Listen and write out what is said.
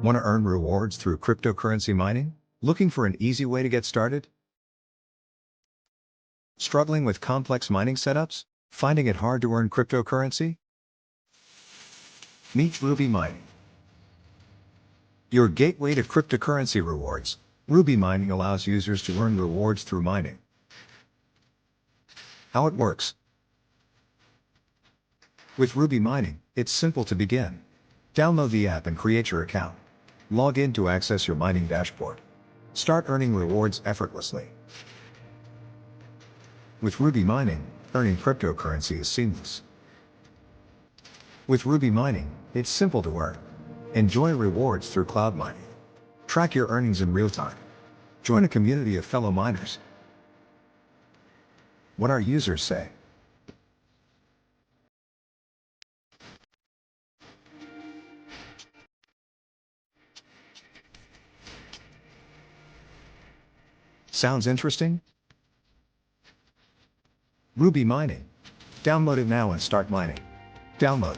Want to earn rewards through cryptocurrency mining? Looking for an easy way to get started? Struggling with complex mining setups? Finding it hard to earn cryptocurrency? Meet Rubi Mining, your gateway to cryptocurrency rewards. Rubi Mining allows users to earn rewards through mining. How it works? With Rubi Mining, it's simple to begin. Download the app and create your account. Log in to access your mining dashboard. Start earning rewards effortlessly. With Rubi Mining, earning cryptocurrency is seamless. With Rubi Mining, it's simple to earn. Enjoy rewards through cloud mining. Track your earnings in real time. Join a community of fellow miners. What our users say. Sounds interesting? Rubi Mining. Download it now and start mining. Download.